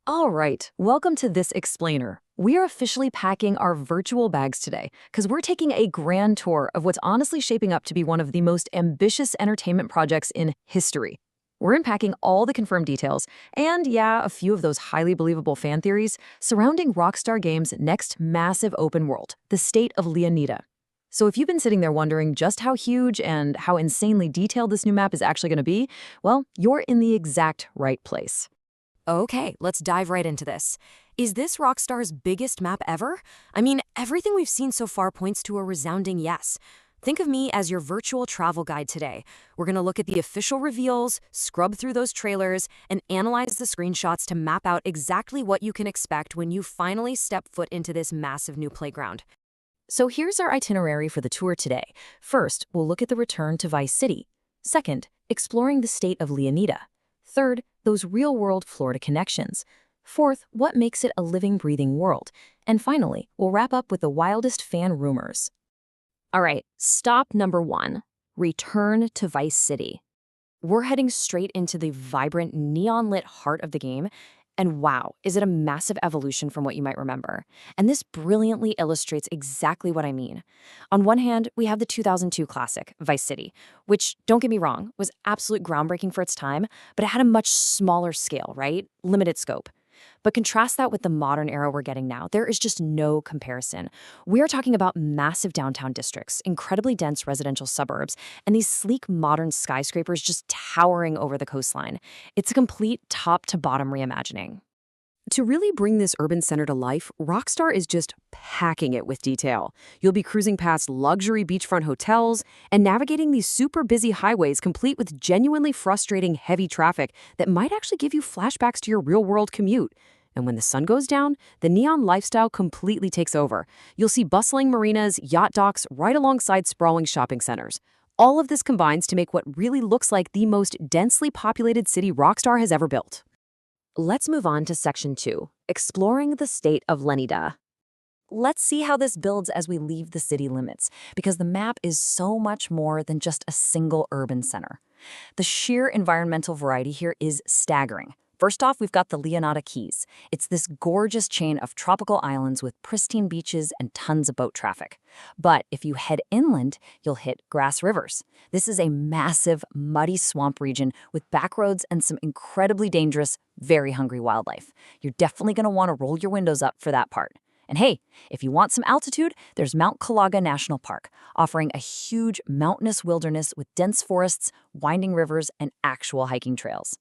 All right, welcome to this explainer. We are officially packing our virtual bags today because we're taking a grand tour of what's honestly shaping up to be one of the most ambitious entertainment projects in history. We're unpacking all the confirmed details and, yeah, a few of those highly believable fan theories surrounding Rockstar Games' next massive open world, the state of Leonida. So if you've been sitting there wondering just how huge and how insanely detailed this new map is actually going to be, well, you're in the exact right place. Okay, let's dive right into this. Is this Rockstar's biggest map ever? I mean, everything we've seen so far points to a resounding yes. Think of me as your virtual travel guide today. We're going to look at the official reveals, scrub through those trailers, and analyze the screenshots to map out exactly what you can expect when you finally step foot into this massive new playground. So here's our itinerary for the tour today. First, we'll look at the return to Vice City. Second, exploring the state of Leonida. Third, those real-world Florida connections. Fourth, what makes it a living, breathing world. And finally, we'll wrap up with the wildest fan rumors. All right, stop number one, return to Vice City. We're heading straight into the vibrant, neon-lit heart of the game, and wow, is it a massive evolution from what you might remember. And this brilliantly illustrates exactly what I mean. On one hand, we have the 2002 classic, Vice City, which, don't get me wrong, was absolute groundbreaking for its time, but it had a much smaller scale, right? Limited scope. But contrast that with the modern era we're getting now. There is just no comparison. We are talking about massive downtown districts, incredibly dense residential suburbs, and these sleek modern skyscrapers just towering over the coastline. It's a complete top-to-bottom reimagining. To really bring this urban center to life, Rockstar is just packing it with detail. You'll be cruising past luxury beachfront hotels and navigating these super busy highways complete with genuinely frustrating heavy traffic that might actually give you flashbacks to your real-world commute. And when the sun goes down, the neon lifestyle completely takes over. You'll see bustling marinas, yacht docks, right alongside sprawling shopping centers. All of this combines to make what really looks like the most densely populated city Rockstar has ever built. Let's move on to Section 2, exploring the state of Leonida. Let's see how this builds as we leave the city limits, because the map is so much more than just a single urban center. The sheer environmental variety here is staggering. First off, we've got the Leonida Keys. It's this gorgeous chain of tropical islands with pristine beaches and tons of boat traffic. But if you head inland, you'll hit Grassrivers. This is a massive, muddy swamp region with backroads and some incredibly dangerous, very hungry wildlife. You're definitely going to want to roll your windows up for that part. And hey, if you want some altitude, there's Mount Kailua National Park, offering a huge mountainous wilderness with dense forests, winding rivers, and actual hiking trails.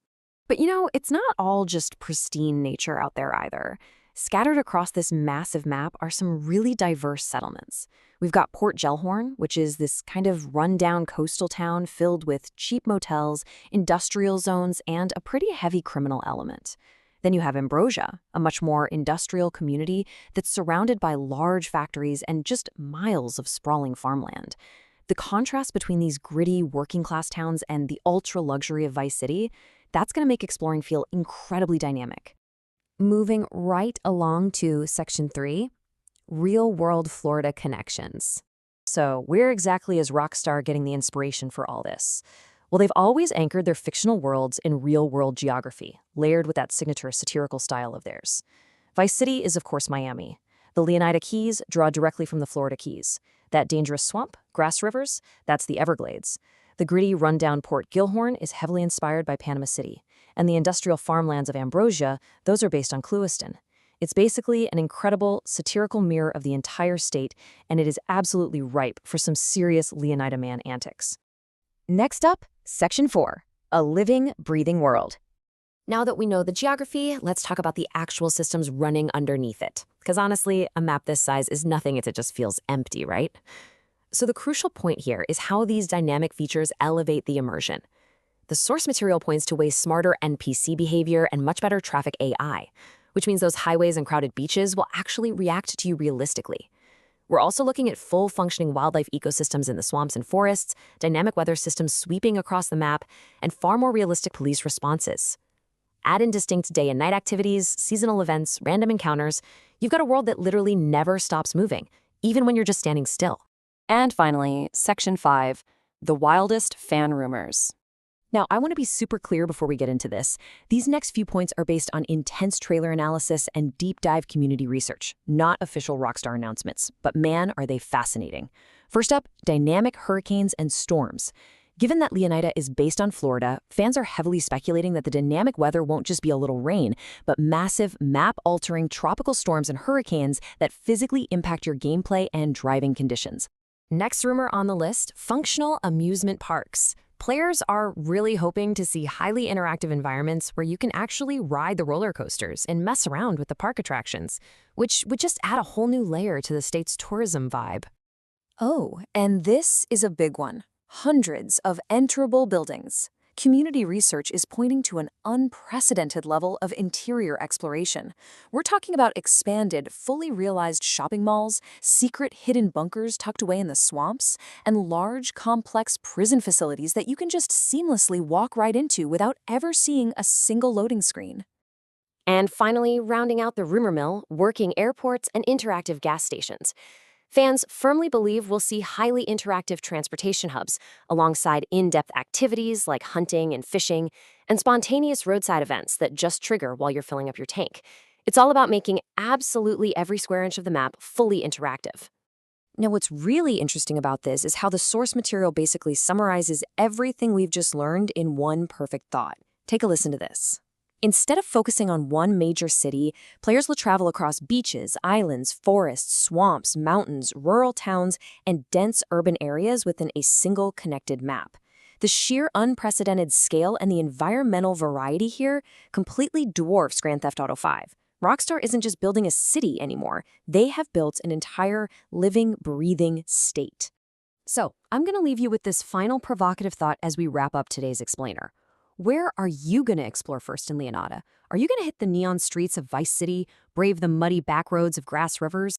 But it's not all just pristine nature out there either. Scattered across this massive map are some really diverse settlements. We've got Port Gellhorn, which is this kind of rundown coastal town filled with cheap motels, industrial zones, and a pretty heavy criminal element. Then you have Ambrosia, a much more industrial community that's surrounded by large factories and just miles of sprawling farmland. The contrast between these gritty working-class towns and the ultra-luxury of Vice City, that's going to make exploring feel incredibly dynamic. Moving right along to Section 3, real-world Florida connections. So where exactly is Rockstar getting the inspiration for all this? Well, they've always anchored their fictional worlds in real-world geography, layered with that signature satirical style of theirs. Vice City is, of course, Miami. The Leonida Keys draw directly from the Florida Keys. That dangerous swamp, Grassrivers, that's the Everglades. The gritty, rundown Port Gellhorn is heavily inspired by Panama City. And the industrial farmlands of Ambrosia, those are based on Clewiston. It's basically an incredible, satirical mirror of the entire state, and it is absolutely ripe for some serious Leonida Man antics. Next up, Section 4, a living, breathing world. Now that we know the geography, let's talk about the actual systems running underneath it. Because honestly, a map this size is nothing if it just feels empty, right? So the crucial point here is how these dynamic features elevate the immersion. The source material points to way smarter NPC behavior and much better traffic AI, which means those highways and crowded beaches will actually react to you realistically. We're also looking at full functioning wildlife ecosystems in the swamps and forests, dynamic weather systems sweeping across the map, and far more realistic police responses. Add in distinct day and night activities, seasonal events, random encounters. You've got a world that literally never stops moving, even when you're just standing still. And finally, Section 5, the wildest fan rumors. Now, I want to be super clear before we get into this. These next few points are based on intense trailer analysis and deep dive community research, not official Rockstar announcements. But man, are they fascinating. First up, dynamic hurricanes and storms. Given that Leonida is based on Florida, fans are heavily speculating that the dynamic weather won't just be a little rain, but massive, map-altering tropical storms and hurricanes that physically impact your gameplay and driving conditions. Next rumor on the list, functional amusement parks. Players are really hoping to see highly interactive environments where you can actually ride the roller coasters and mess around with the park attractions, which would just add a whole new layer to the state's tourism vibe. Oh, and this is a big one. Hundreds of enterable buildings. Community research is pointing to an unprecedented level of interior exploration. We're talking about expanded, fully realized shopping malls, secret hidden bunkers tucked away in the swamps, and large, complex prison facilities that you can just seamlessly walk right into without ever seeing a single loading screen. And finally, rounding out the rumor mill, working airports and interactive gas stations. Fans firmly believe we'll see highly interactive transportation hubs, alongside in-depth activities like hunting and fishing, and spontaneous roadside events that just trigger while you're filling up your tank. It's all about making absolutely every square inch of the map fully interactive. Now, what's really interesting about this is how the source material basically summarizes everything we've just learned in one perfect thought. Take a listen to this. Instead of focusing on one major city, players will travel across beaches, islands, forests, swamps, mountains, rural towns, and dense urban areas within a single connected map. The sheer unprecedented scale and the environmental variety here completely dwarfs Grand Theft Auto 5. Rockstar isn't just building a city anymore. They have built an entire living, breathing state. So, I'm going to leave you with this final provocative thought as we wrap up today's explainer. Where are you going to explore first in Leonida? Are you going to hit the neon streets of Vice City, brave the muddy back roads of Grassrivers,